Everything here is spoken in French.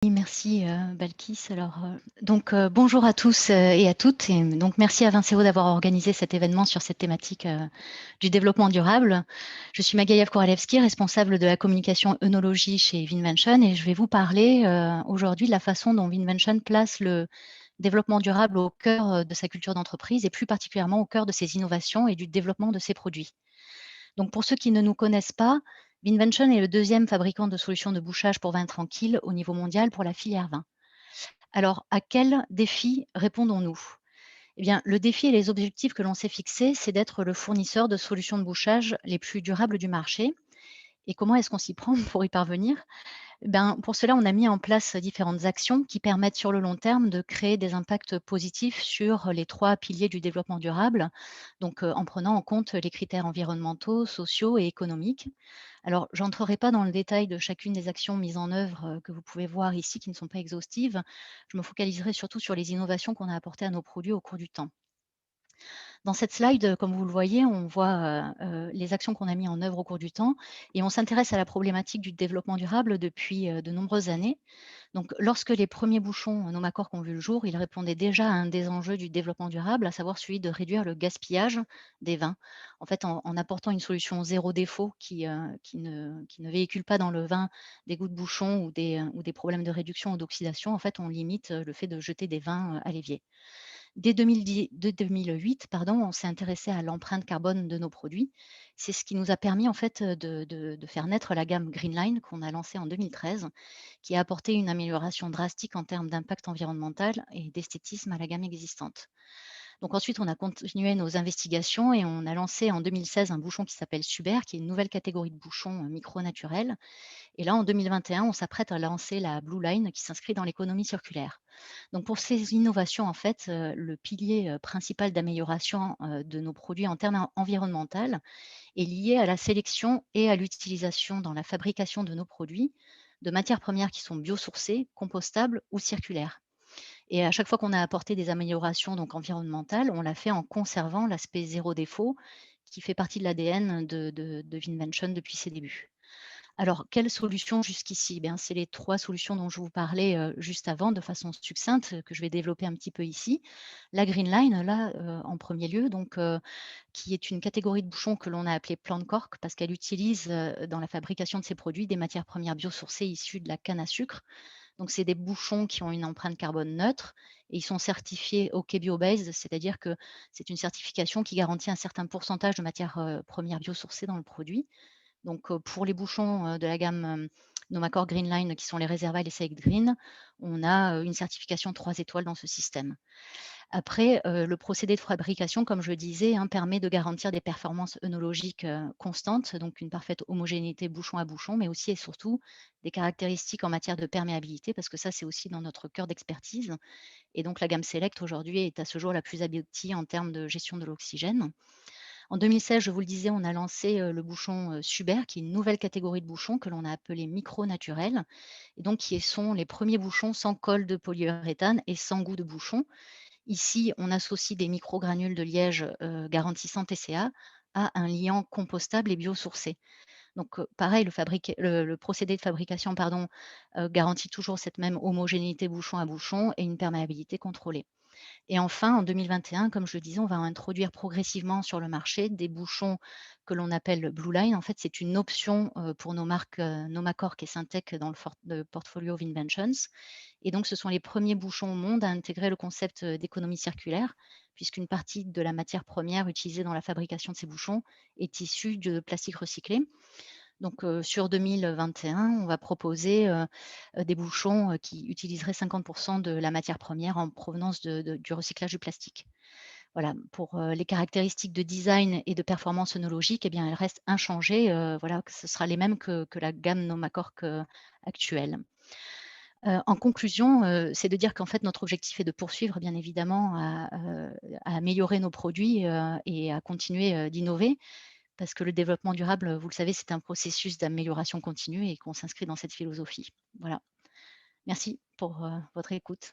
Oui, merci, Balkis. Alors, bonjour à tous, et à toutes et donc merci à Vincero d'avoir organisé cet événement sur cette thématique, du développement durable. Je suis Magaïev Koralevski, responsable de la communication œnologie chez Vinvention et je vais vous parler, aujourd'hui de la façon dont Vinvention place le développement durable au cœur, de sa culture d'entreprise et plus particulièrement au cœur de ses innovations et du développement de ses produits. Donc pour ceux qui ne nous connaissent pas, Vinvention est le deuxième fabricant de solutions de bouchage pour vin tranquille au niveau mondial pour la filière vin. Alors, à quels défis répondons-nous? Eh bien, le défi et les objectifs que l'on s'est fixés, c'est d'être le fournisseur de solutions de bouchage les plus durables du marché. Et comment est-ce qu'on s'y prend pour y parvenir? Ben, pour cela, on a mis en place différentes actions qui permettent sur le long terme de créer des impacts positifs sur les trois piliers du développement durable, donc en prenant en compte les critères environnementaux, sociaux et économiques. Alors, j'entrerai pas dans le détail de chacune des actions mises en œuvre que vous pouvez voir ici, qui ne sont pas exhaustives. Je me focaliserai surtout sur les innovations qu'on a apportées à nos produits au cours du temps. Dans cette slide, comme vous le voyez, on voit les actions qu'on a mis en œuvre au cours du temps et on s'intéresse à la problématique du développement durable depuis de nombreuses années. Donc, lorsque les premiers bouchons Nomacor ont vu le jour, ils répondaient déjà à un des enjeux du développement durable, à savoir celui de réduire le gaspillage des vins. En fait, en apportant une solution zéro défaut qui ne véhicule pas dans le vin des goûts de bouchon ou des problèmes de réduction ou d'oxydation, en fait, on limite le fait de jeter des vins à l'évier. Dès 2008, pardon, on s'est intéressé à l'empreinte carbone de nos produits. C'est ce qui nous a permis en fait de faire naître la gamme Greenline qu'on a lancée en 2013, qui a apporté une amélioration drastique en termes d'impact environnemental et d'esthétisme à la gamme existante. Donc ensuite, on a continué nos investigations et on a lancé en 2016 un bouchon qui s'appelle Suber, qui est une nouvelle catégorie de bouchons micro-naturels. Et là, en 2021, on s'apprête à lancer la Blue Line qui s'inscrit dans l'économie circulaire. Donc pour ces innovations, en fait, le pilier principal d'amélioration de nos produits en termes environnementaux est lié à la sélection et à l'utilisation dans la fabrication de nos produits de matières premières qui sont biosourcées, compostables ou circulaires. Et à chaque fois qu'on a apporté des améliorations donc environnementales, on l'a fait en conservant l'aspect zéro défaut qui fait partie de l'ADN de Vinvention depuis ses débuts. Alors, quelles solutions jusqu'ici? Eh bien, c'est les 3 solutions dont je vous parlais, juste avant de façon succincte, que je vais développer un petit peu ici. La Green Line, là, en premier lieu, donc, qui est une catégorie de bouchons que l'on a appelée Plant Cork parce qu'elle utilise, dans la fabrication de ses produits, des matières premières biosourcées issues de la canne à sucre. Donc, c'est des bouchons qui ont une empreinte carbone neutre et ils sont certifiés OK Bio-Based, c'est-à-dire que c'est une certification qui garantit un certain pourcentage de matières, premières biosourcées dans le produit. Donc, pour les bouchons, de la gamme, Nomacor Greenline qui sont les Reserva et les Select Green, on a, une certification 3 étoiles dans ce système. Après, le procédé de fabrication, comme je le disais, hein, permet de garantir des performances œnologiques, constantes, donc une parfaite homogénéité bouchon à bouchon, mais aussi et surtout des caractéristiques en matière de perméabilité, parce que ça, c'est aussi dans notre cœur d'expertise et donc la gamme Select aujourd'hui est à ce jour la plus aboutie en termes de gestion de l'oxygène. En 2016, je vous le disais, on a lancé le bouchon Suber, qui est une nouvelle catégorie de bouchons que l'on a appelé micro-naturels, et donc qui sont les premiers bouchons sans colle de polyuréthane et sans goût de bouchon. Ici, on associe des microgranules de liège garantissant TCA à un liant compostable et biosourcé. Donc, pareil, le procédé de fabrication pardon, garantit toujours cette même homogénéité bouchon à bouchon et une perméabilité contrôlée. Et enfin, en 2021, comme je le disais, on va introduire progressivement sur le marché des bouchons que l'on appelle Blue Line. En fait, c'est une option pour nos marques Nomacork et Syntec dans le portfolio Vinventions. Et donc, ce sont les premiers bouchons au monde à intégrer le concept d'économie circulaire, puisqu'une partie de la matière première utilisée dans la fabrication de ces bouchons est issue de plastique recyclé. Donc, sur 2021, on va proposer, des bouchons, qui utiliseraient 50 de la matière première en provenance du recyclage du plastique. Voilà, pour, les caractéristiques de design et de performance œnologique, eh bien, elles restent inchangées, voilà, que ce sera les mêmes que la gamme Nomacork, actuelle. En conclusion, c'est de dire qu'en fait, notre objectif est de poursuivre bien évidemment à améliorer nos produits, et à continuer, d'innover. Parce que le développement durable, vous le savez, c'est un processus d'amélioration continue et qu'on s'inscrit dans cette philosophie. Voilà. Merci pour, votre écoute.